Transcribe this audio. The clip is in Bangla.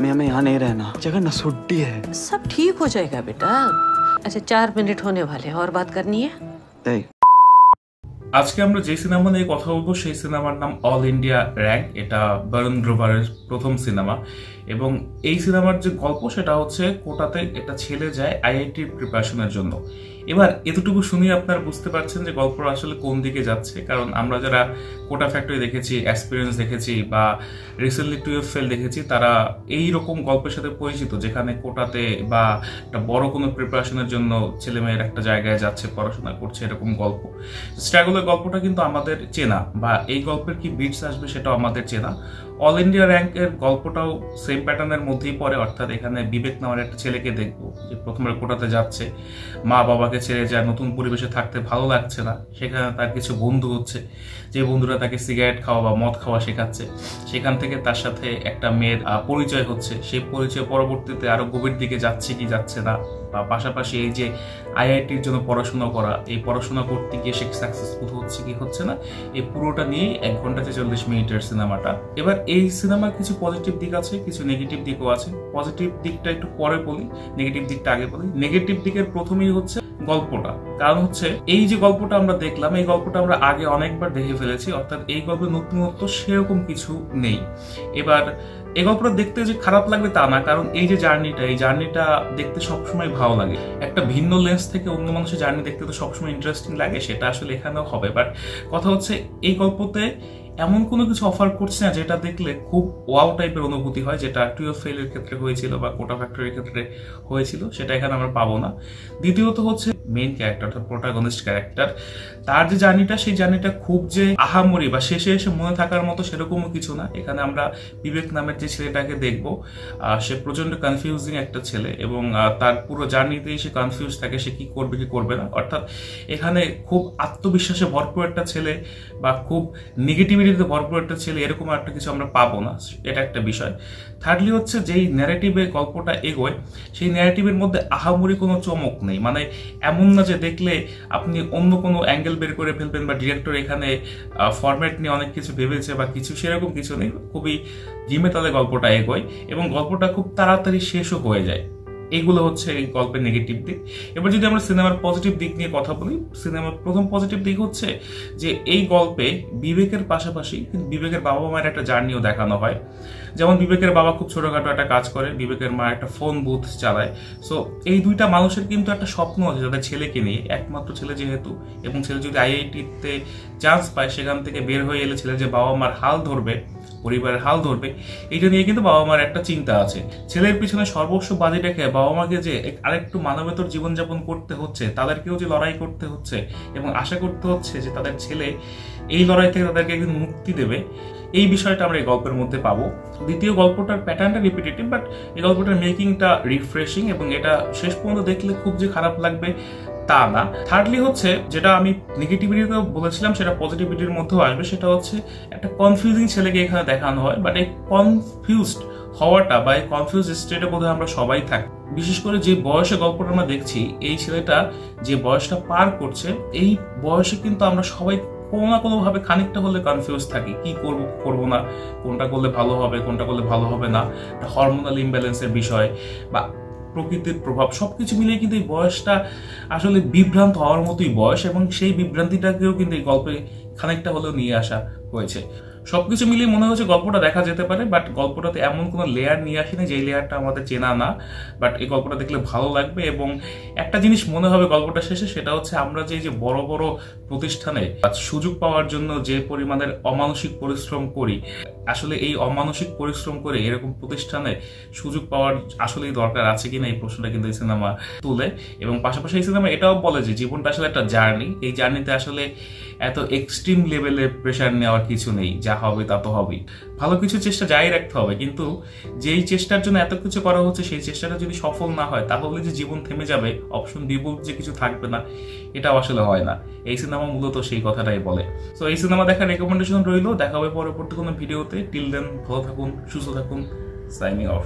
मम्मी हमें यहाँ नहीं रहना, जगह नसुट्टी है। सब ठीक हो जाएगा बेटा। अच्छा 4 मिनट होने वाले हैं, और बात करनी है? नहीं। আজকে আমরা যে সিনেমা নিয়ে কথা বলবো সেই সিনেমার নাম অল ইন্ডিয়া র্যাঙ্ক। এটা বরুণ গ্রোভারের প্রথম সিনেমা এবং এই সিনেমার যে গল্প সেটা হচ্ছে কোটাতে একটা ছেলে যায় আইআইটি প্রিপারেশনের জন্য। এবার এতটুকু শুনে আপনারা বুঝতে পারছেন যে গল্পটা আসলে কোন দিকে যাচ্ছে, কারণ আমরা যারা কোটা ফ্যাক্টরি দেখেছি, এক্সপিরিয়েন্স দেখেছি বা রিসেন্টলি 12 ফেল দেখেছি, তারা এই রকম গল্পের সাথে পরিচিত যেখানে কোটাতে বা একটা বড় কোনো প্রিপারেশনের জন্য ছেলেমেয়ের একটা জায়গায় যাচ্ছে, পড়াশোনা করছে, এরকম গল্প। স্ট্রাগলের গল্পটা কিন্তু আমাদের চেনা, বা এই গল্পের কি বিটস আসবে সেটাও আমাদের চেনা। অল ইন্ডিয়া র্যাঙ্কের গল্পটাও সেম প্যাটার্নের মধ্যেই পড়ে, অর্থাৎ এখানে বিবেক নামের একটা ছেলেকে দেখবো যে প্রথমে কোটাতে যাচ্ছে, মা বাবাকে ছেড়ে যায়, নতুন পরিবেশে থাকতে ভালো লাগছে না, সেখানে তার কিছু বন্ধু হচ্ছে, যে বন্ধুরা তাকে সিগারেট খাওয়া বা মদ খাওয়া শেখাচ্ছে, সেখান থেকে তার সাথে একটা মেয়ের পরিচয় হচ্ছে, সেই পরিচয় পরবর্তীতে আরো গভীর দিকে যাচ্ছে কি যাচ্ছে না, বা পাশাপাশি এই যে আইআইটির জন্য পড়াশোনা করা, এই পড়াশোনা করতে গিয়ে সে সাকসেসফুল হচ্ছে কি হচ্ছে না, এই পুরোটা নিয়ে 1 ঘন্টা 40 মিনিটের সিনেমাটা। এবার এই সিনেমার কিছু পজিটিভ দিক আছে, কিছু নেগেটিভ দিকও আছে। পজিটিভ দিকটা একটু পরে বলি, নেগেটিভ দিকটা আগে বলি। নেগেটিভ দিকের প্রথমেই হচ্ছে গল্পটা, কারণ হচ্ছে এই যে গল্পটা আমরা দেখলাম, এই গল্পটা আমরা আগে অনেকবার দেখে ফেলেছি, অর্থাৎ এই গল্পের নতুনত্ব সেরকম কিছু নেই। এবার এই গল্পটা দেখতে যে খারাপ লাগবে তা না, কারণ এই যে জার্নিটা, এই জার্নিটা দেখতে সবসময় ভালো লাগে। একটা ভিন্ন লেন্স থেকে অন্য মানুষের জার্নি দেখতে তো সবসময় ইন্টারেস্টিং লাগে, সেটা আসলে এখানেও হবে। বাট কথা হচ্ছে এই গল্পতে এমন কোনো কিছু অফার করছে না যেটা দেখলে খুব ওয়াও টাইপের অনুভূতি হয়, যেটা 12 ফেলের ক্ষেত্রে হয়েছিল বা কোটা ফ্যাক্টরির ক্ষেত্রে হয়েছিল, সেটা এখানে আমরা পাবো না। দ্বিতীয়ত হচ্ছে মেইন ক্যারেক্টার, অর্থাৎ প্রোটাগনিস্ট ক্যারেক্টার, তার যে জার্নিটা, সেই জার্নিটা খুব যে আহামরি বা শেষে এসে মনে থাকার মতো সেরকমও কিছু না। এখানে আমরা বিবেক নামের যে ছেলেটাকে দেখবো, সে প্রচন্ড কনফিউজিং একটা ছেলে এবং তার পুরো জার্নিতেই সে কনফিউজ থাকে, সে কি করবে কি করবে না। অর্থাৎ এখানে খুব আত্মবিশ্বাসে ভরপুর একটা ছেলে বা খুব নেগেটিভিটিতে ভরপুর একটা ছেলে, এরকম একটা কিছু আমরা পাবো না, এটা একটা বিষয়। থার্ডলি হচ্ছে যেই ন্যারেটিভে গল্পটা এগোয়, সেই ন্যারেটিভের মধ্যে আহামরি কোনো চমক নেই। মানে এমন না যে দেখলে আপনি অন্য কোনো অ্যাঙ্গেল বের করে ফেলবেন বা ডিরেক্টর এখানে ফরম্যাট নিয়ে অনেক কিছু ভেবেছে বা কিছু, সেরকম কিছু নেই। খুবই ধিমে তালে গল্পটা এগোয় এবং গল্পটা খুব তাড়াতাড়ি শেষও হয়ে যায়। এইগুলো হচ্ছে এই গল্পের নেগেটিভ দিক। এবার যদি আমরা সিনেমার পজিটিভ দিক নিয়ে কথা বলি, সিনেমার প্রথম পজিটিভ দিক হচ্ছে যে এই গল্পে বিবেকের পাশাপাশি কিন্তু বিবেকের বাবা মায়ের একটা জার্নিও দেখানো হয়। যেমন বিবেকের বাবা খুব ছোটখাটো একটা কাজ করে, বিবেকের মা একটা ফোন বুথ চালায়। সো এই দুইটা মানুষের কিন্তু একটা স্বপ্ন আছে তাদের ছেলেকে নিয়ে, একমাত্র ছেলে যেহেতু, এবং ছেলে যদি আইআইটিতে চান্স পায়, সেখান থেকে বের হয়ে এলে ছেলে যে বাবা মার হাল ধরবে, পরিবারের হাল ধরবে, এইটা নিয়ে কিন্তু বাবা মার একটা চিন্তা আছে। ছেলের পিছনে সর্বস্ব বাজি রেখে বাবা মাকে যে আরেকটু মানবেতর জীবনযাপন করতে হচ্ছে, তাদেরকেও যে লড়াই করতে হচ্ছে এবং আশা করতে হচ্ছে যে তাদের ছেলে এই লড়াই থেকে তাদেরকে একদিন মুক্তি দেবে, এই বিষয়টা আমরা এই গল্পের মধ্যে পাবো। দ্বিতীয়, গল্পটার প্যাটার্নটা রিপিটেটিভ, বাট এই গল্পটার মেকিংটা রিফ্রেশিং এবং এটা শেষ পর্যন্ত দেখলে খুব যে খারাপ লাগবে তা না। থার্ডলি হচ্ছে যেটা আমি নেগেটিভিটিতে বলেছিলাম, সেটা পজিটিভিটির মধ্যেও আসবে, সেটা হচ্ছে একটা কনফিউজিং ছেলেকে এখানে দেখানো হয়। বাট এই কনফিউজড হওয়াটা বা এই কনফিউজ স্টেটে বোধহয় আমরা সবাই থাকি। বিশেষ করে যে বয়সে গল্পটা আমরা দেখছি, এই ছেলেটা যে বয়সটা পার করছে, এই বয়সে কিন্তু আমরা সবাই কোনো না কোনো ভাবে খানিকটা হলে কনফিউজ থাকি, কি করব করবো না, কোনটা করলে ভালো হবে, কোনটা করলে ভালো হবে না, হরমোনাল ইমব্যালেন্সের বিষয় বা প্রকৃতির প্রভাব, সবকিছু মিলিয়ে কিন্তু এই বয়সটা আসলে বিভ্রান্ত হওয়ার মতোই বয়স, এবং সেই বিভ্রান্তিটাকেও কিন্তু এই গল্পে খানিকটা হলেও নিয়ে আসা হয়েছে। সবকিছু মিলিয়ে মনে হচ্ছে গল্পটা দেখা যেতে পারে, বাট গল্পটাতে এমন কোনো লেয়ার নিয়ে আসেনি যে লেয়ারটা আমাদের চেনা না। বাট এই গল্পটা দেখলে ভালো লাগবে এবং একটা জিনিস মনে হবে গল্পটা শেষে, সেটা হচ্ছে আমরা যে বড় বড় প্রতিষ্ঠানে সুযোগ পাওয়ার জন্য যে পরিমাণের অমানসিক পরিশ্রম করি, আসলে এই অমানসিক পরিশ্রম করে এরকম প্রতিষ্ঠানে সুযোগ পাওয়ার আসলেই দরকার আছে কিনা, এই প্রশ্নটা কিন্তু এই সিনেমা তুলে। এবং পাশাপাশি এই সিনেমা এটাও বলে যে জীবনটা আসলে একটা জার্নি, এই জার্নিতে আসলে এত এক্সট্রিম লেভেলের প্রেশার নেওয়ার কিছু নেই, যা হবে তা তো হবেই। ভালো কিছু চেষ্টা জারি রাখতে হবে, কিন্তু যেই চেষ্টার জন্য এত কিছু করা হচ্ছে, সেই চেষ্টাটা যদি সফল না হয়, তাহলে যে জীবন থেমে যাবে, অপশন বি বলতে যে কিছু থাকবে না, এটাও আসলে হয় না। এই সিনেমা মূলত সেই কথাটাই বলে। সো এই সিনেমা দেখার রেকমেন্ডেশন রইল, দেখা হবে পরবর্তী কোনো ভিডিওতে। টিল দেন ভালো থাকুন, সুস্থ থাকুন, সাইনিং অফ।